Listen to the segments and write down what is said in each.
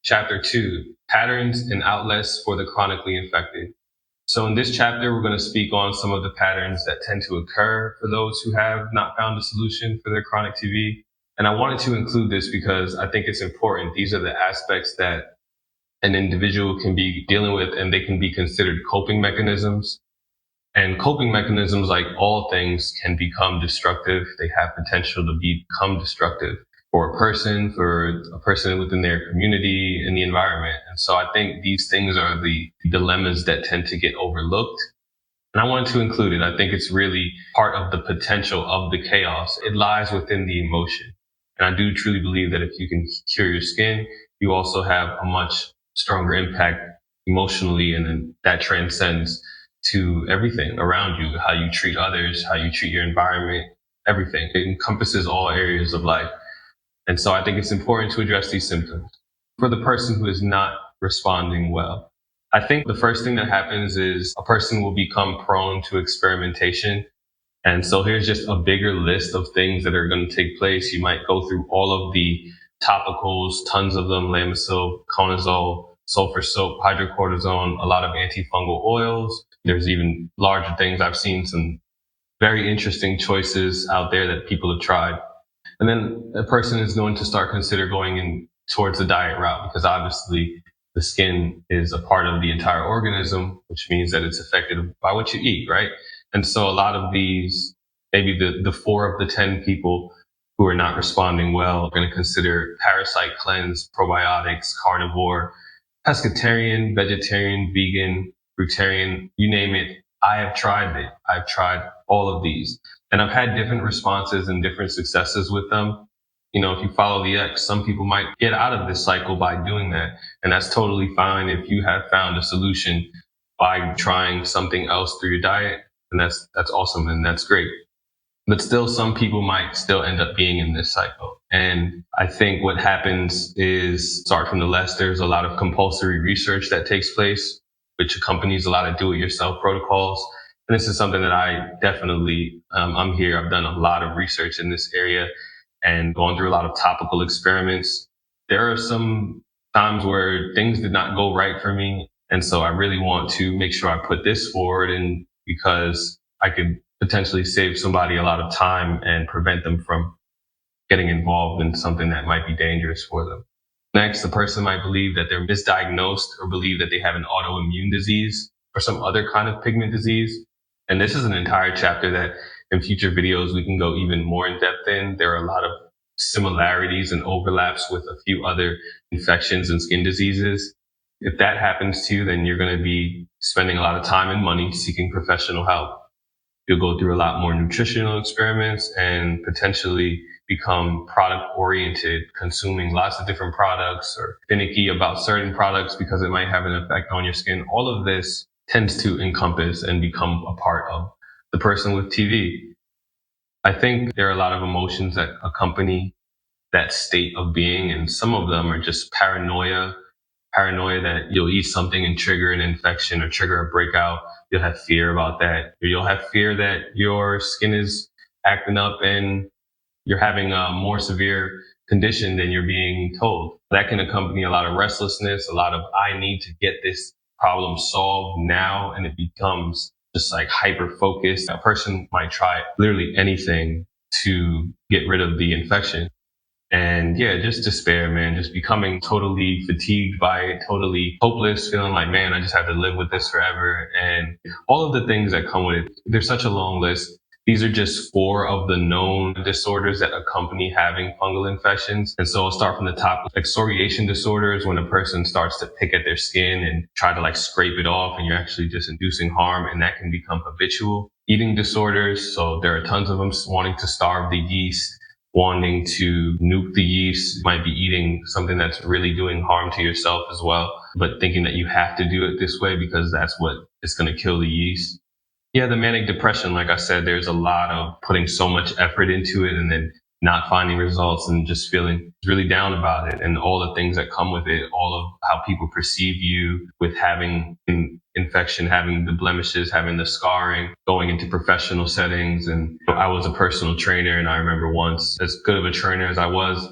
Chapter 2, Patterns and Outlets for the Chronically Infected. So in this chapter, we're going to speak on some of the patterns that tend to occur for those who have not found a solution for their chronic TB. And I wanted to include this because I think it's important. These are the aspects that an individual can be dealing with, and they can be considered coping mechanisms. And coping mechanisms, like all things, can become destructive. They have potential to become destructive for a person within their community, and the environment. And so I think these things are the dilemmas that tend to get overlooked. And I wanted to include it. I think it's really part of the potential of the chaos. It lies within the emotion. And I do truly believe that if you can cure your skin, you also have a much stronger impact emotionally, and then that transcends to everything around you, how you treat others, how you treat your environment, everything. It encompasses all areas of life. And so I think it's important to address these symptoms. For the person who is not responding well, I think the first thing that happens is a person will become prone to experimentation. And so here's just a bigger list of things that are going to take place. You might go through all of the topicals, tons of them: Lamisil, Conazole, sulfur soap, hydrocortisone, a lot of antifungal oils. There's even larger things. I've seen some very interesting choices out there that people have tried. And then a person is going to start consider going in towards the diet route, because obviously the skin is a part of the entire organism, which means that it's affected by what you eat, right? And so a lot of these, maybe the 4 of the 10 people who are not responding well, are going to consider parasite cleanse, probiotics, carnivore, pescatarian, vegetarian, vegan, fruitarian, you name it. I have tried it. I've tried all of these, and I've had different responses and different successes with them. You know, if you follow the X, some people might get out of this cycle by doing that. And that's totally fine if you have found a solution by trying something else through your diet. And that's awesome, and that's great. But still, some people might still end up being in this cycle. And I think what happens is, start from the left, there's a lot of compulsory research that takes place, which accompanies a lot of do-it-yourself protocols. And this is something that I definitely, I'm here. I've done a lot of research in this area and gone through a lot of topical experiments. There are some times where things did not go right for me. And so I really want to make sure I put this forward, and because I could potentially save somebody a lot of time and prevent them from getting involved in something that might be dangerous for them. Next, the person might believe that they're misdiagnosed, or believe that they have an autoimmune disease or some other kind of pigment disease. And this is an entire chapter that in future videos we can go even more in depth in. There are a lot of similarities and overlaps with a few other infections and skin diseases. If that happens to you, then you're going to be spending a lot of time and money seeking professional help. You'll go through a lot more nutritional experiments and potentially become product oriented, consuming lots of different products, or finicky about certain products because it might have an effect on your skin. All of this tends to encompass and become a part of the person with TB. I think there are a lot of emotions that accompany that state of being, and some of them are just paranoia that you'll eat something and trigger an infection or trigger a breakout. You'll have fear about that. Or you'll have fear that your skin is acting up and you're having a more severe condition than you're being told. That can accompany a lot of restlessness, a lot of, I need to get this problem solved now. And it becomes just like hyper focused. A person might try literally anything to get rid of the infection. And yeah, just despair, man, just becoming totally fatigued by it, totally hopeless, feeling like, man, I just have to live with this forever. And all of the things that come with it. There's such a long list. These are just 4 of the known disorders that accompany having fungal infections. And so I'll start from the top. Excoriation disorders, when a person starts to pick at their skin and try to like scrape it off, and you're actually just inducing harm, and that can become habitual. Eating disorders, so there are tons of them, wanting to starve the yeast, wanting to nuke the yeast. You might be eating something that's really doing harm to yourself as well, but thinking that you have to do it this way because that's what is going to kill the yeast. Yeah, the manic depression, like I said, there's a lot of putting so much effort into it and then not finding results and just feeling really down about it, and all the things that come with it, all of how people perceive you with having an infection, having the blemishes, having the scarring, going into professional settings. And I was a personal trainer, and I remember once, as good of a trainer as I was,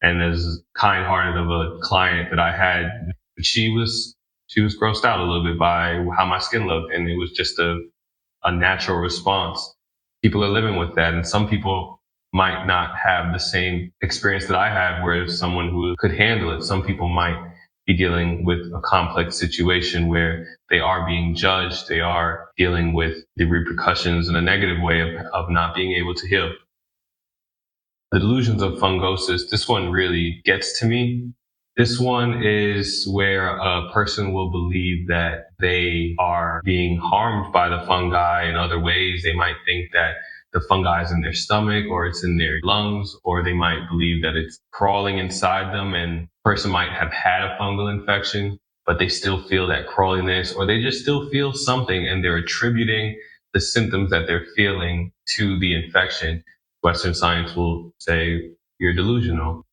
and as kind-hearted of a client that I had, she was grossed out a little bit by how my skin looked, and it was just a natural response. People are living with that, and some people might not have the same experience that I had, where someone who could handle it. Some people might be dealing with a complex situation where they are being judged, they are dealing with the repercussions in a negative way of not being able to heal. The delusions of fungosis, this one really gets to me. This one is where a person will believe that they are being harmed by the fungi in other ways. They might think that the fungi is in their stomach or it's in their lungs, or they might believe that it's crawling inside them, and the person might have had a fungal infection, but they still feel that crawliness, or they just still feel something and they're attributing the symptoms that they're feeling to the infection. Western science will say you're delusional.